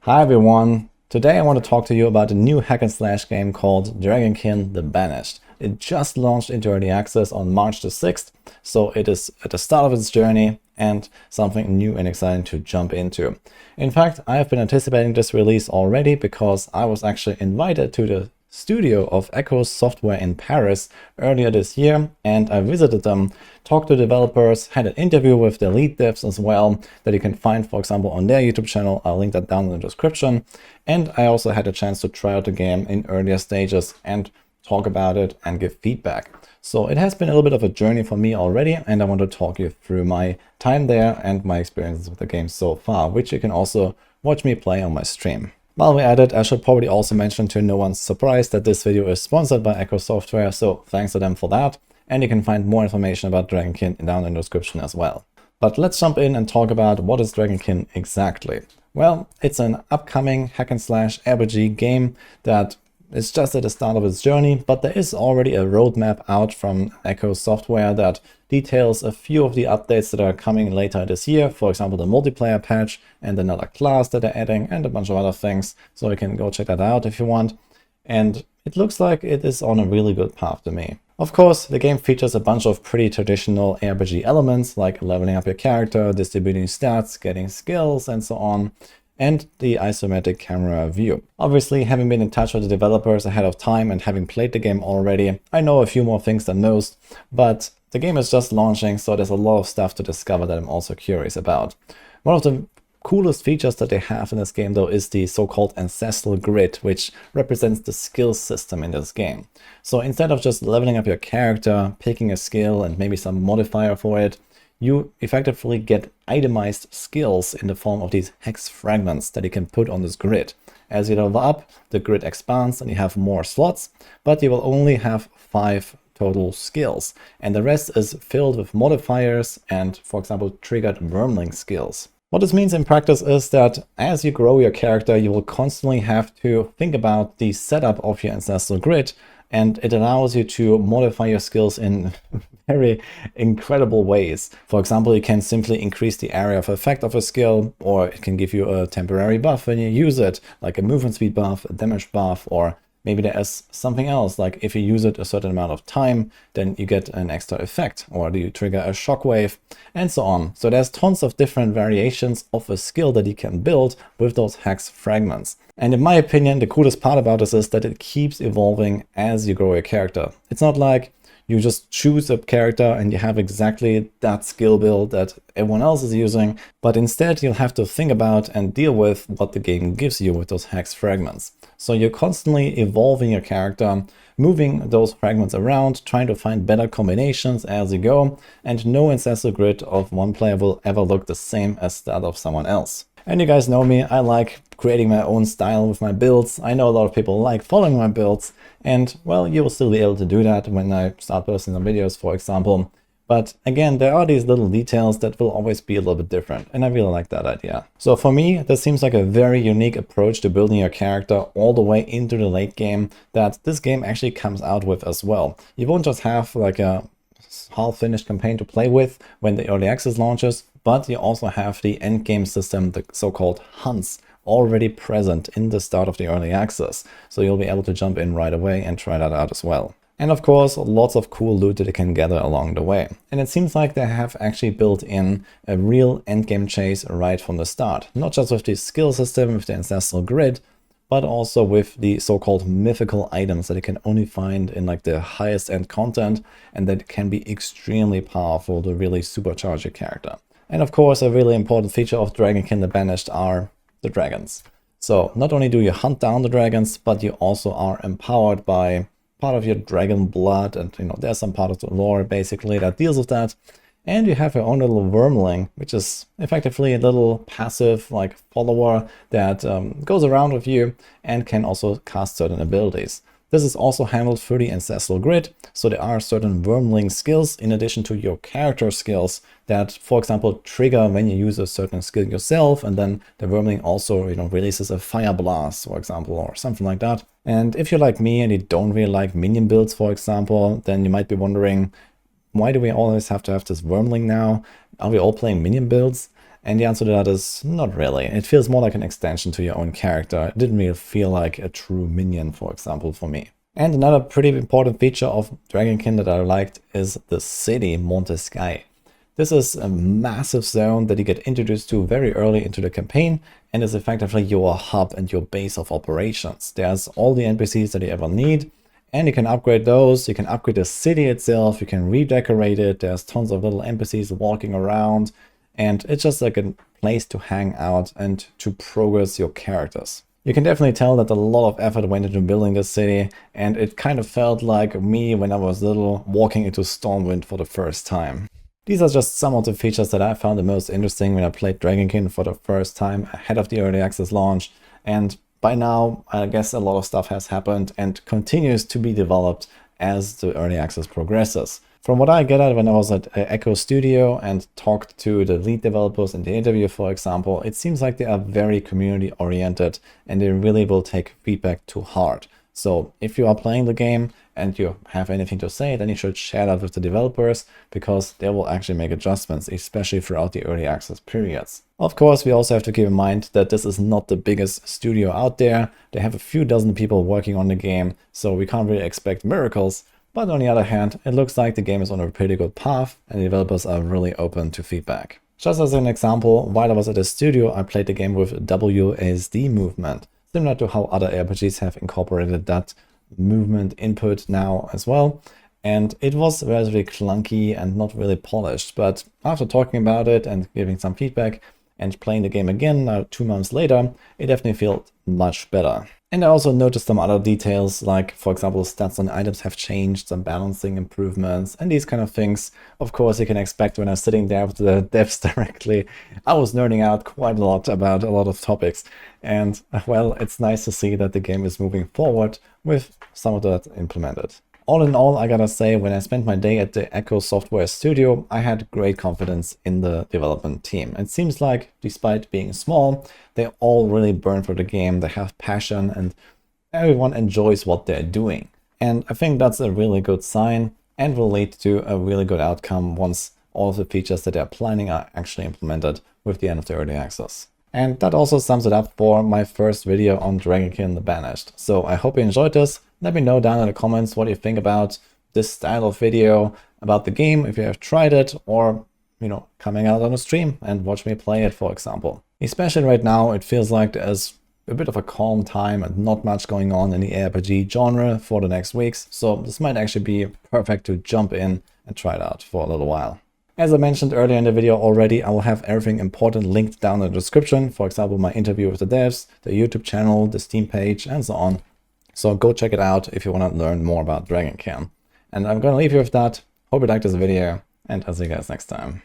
Hi everyone! Today I want to talk to you about a new hack and slash game called Dragonkin the Banished. It just launched into early access on March the 6th, so it is at the start of its journey and something new and exciting to jump into. In fact, I have been anticipating this release already because I was actually invited to the studio of Echo Software in Paris earlier this year, and I visited them, talked to developers, had an interview with the lead devs as well that you can find, for example, on their YouTube channel. I'll link that down in the description. And I also had a chance to try out the game in earlier stages and talk about it and give feedback. So it has been a little bit of a journey for me already, and I want to talk you through my time there and my experiences with the game so far, which you can also watch me play on my stream. While we're at it, I should probably also mention, to no one's surprise, that this video is sponsored by Echo Software, so thanks to them for that. And you can find more information about Dragonkin down in the description as well. But let's jump in and talk about what is Dragonkin exactly. Well, it's an upcoming hack and slash RPG game that is just at the start of its journey, but there is already a roadmap out from Echo Software that details a few of the updates that are coming later this year. For example, the multiplayer patch and another class that they're adding and a bunch of other things. So you can go check that out if you want. And it looks like it is on a really good path to me. Of course, the game features a bunch of pretty traditional RPG elements like leveling up your character, distributing stats, getting skills, and so on, and the isometric camera view. Obviously, having been in touch with the developers ahead of time and having played the game already, I know a few more things than most, but the game is just launching, so there's a lot of stuff to discover that I'm also curious about. One of the coolest features that they have in this game, though, is the so-called ancestral grid, which represents the skill system in this game. So instead of just leveling up your character, picking a skill and maybe some modifier for it, you effectively get itemized skills in the form of these hex fragments that you can put on this grid. As you level up, the grid expands and you have more slots, but you will only have 5 total skills, and the rest is filled with modifiers and, for example, triggered wyrmling skills. What this means in practice is that as you grow your character, you will constantly have to think about the setup of your ancestral grid, and it allows you to modify your skills in very incredible ways. For example, you can simply increase the area of effect of a skill, or it can give you a temporary buff when you use it, like a movement speed buff, a damage buff, or maybe there is something else, like if you use it a certain amount of time, then you get an extra effect, or do you trigger a shockwave, and so on. So there's tons of different variations of a skill that you can build with those hex fragments. And in my opinion, the coolest part about this is that it keeps evolving as you grow your character. It's not like you just choose a character and you have exactly that skill build that everyone else is using, but instead you'll have to think about and deal with what the game gives you with those hex fragments. So you're constantly evolving your character, moving those fragments around, trying to find better combinations as you go, and no ancestral grid of one player will ever look the same as that of someone else. And you guys know me, I like creating my own style with my builds. I know a lot of people like following my builds, and well, you will still be able to do that when I start posting some videos, for example. But again, there are these little details that will always be a little bit different, and I really like that idea. So for me, this seems like a very unique approach to building your character all the way into the late game that this game actually comes out with as well. You won't just have like a half-finished campaign to play with when the early access launches, but you also have the endgame system, the so-called hunts, already present in the start of the early access. So you'll be able to jump in right away and try that out as well. And of course, lots of cool loot that you can gather along the way. And it seems like they have actually built in a real endgame chase right from the start. Not just with the skill system, with the ancestral grid, but also with the so-called mythical items that you can only find in like the highest end content, and that can be extremely powerful to really supercharge your character. And of course, a really important feature of Dragonkin the Banished are the dragons. So not only do you hunt down the dragons, but you also are empowered by part of your dragon blood, and there's some part of the lore basically that deals with that. And you have your own little wyrmling, which is effectively a little passive like follower that goes around with you and can also cast certain abilities. This is also handled through the ancestral grid, so there are certain wyrmling skills in addition to your character skills that, for example, trigger when you use a certain skill yourself, and then the wyrmling also releases a fire blast, for example, or something like that. And if you're like me and you don't really like minion builds, for example, then you might be wondering, why do we always have to have this wyrmling now? Are we all playing minion builds? And the answer to that is not really. It feels more like an extension to your own character. It didn't really feel like a true minion, for example, for me. And another pretty important feature of Dragonkin that I liked is the city Montescail. This is a massive zone that you get introduced to very early into the campaign and is effectively your hub and your base of operations. There's all the NPCs that you ever need, and you can upgrade those. You can upgrade the city itself, you can redecorate it. There's tons of little NPCs walking around, and it's just like a place to hang out and to progress your characters. You can definitely tell that a lot of effort went into building this city, and it kind of felt like me when I was little walking into Stormwind for the first time. These are just some of the features that I found the most interesting when I played Dragonkin for the first time ahead of the early access launch, and by now I guess a lot of stuff has happened and continues to be developed as the early access progresses. From what I get at when I was at Echo Studio and talked to the lead developers in the interview, for example, it seems like they are very community oriented and they really will take feedback to heart. So if you are playing the game and you have anything to say, then you should share that with the developers, because they will actually make adjustments, especially throughout the early access periods. Of course, we also have to keep in mind that this is not the biggest studio out there. They have a few dozen people working on the game, so we can't really expect miracles. But on the other hand, it looks like the game is on a pretty good path and the developers are really open to feedback. Just as an example, while I was at the studio, I played the game with WASD movement, similar to how other RPGs have incorporated that movement input now as well. And it was relatively clunky and not really polished, but after talking about it and giving some feedback and playing the game again now 2 months later, it definitely felt much better. And I also noticed some other details, like for example, stats on items have changed, some balancing improvements and these kind of things. Of course, you can expect when I was sitting there with the devs directly, I was nerding out quite a lot about a lot of topics. And well, it's nice to see that the game is moving forward with some of that implemented. All in all, I gotta say, when I spent my day at the Echo Software studio, I had great confidence in the development team. It seems like, despite being small, they all really burn for the game, they have passion, and everyone enjoys what they're doing. And I think that's a really good sign and will lead to a really good outcome once all of the features that they're planning are actually implemented with the end of the early access. And that also sums it up for my first video on Dragonkin the Banished. So I hope you enjoyed this. Let me know down in the comments what you think about this style of video, about the game, if you have tried it, or, coming out on a stream and watch me play it, for example. Especially right now, it feels like there's a bit of a calm time and not much going on in the RPG genre for the next weeks. So this might actually be perfect to jump in and try it out for a little while. As I mentioned earlier in the video already, I will have everything important linked down in the description. For example, my interview with the devs, the YouTube channel, the Steam page, and so on. So go check it out if you want to learn more about Dragonkin. And I'm going to leave you with that. Hope you liked this video, and I'll see you guys next time.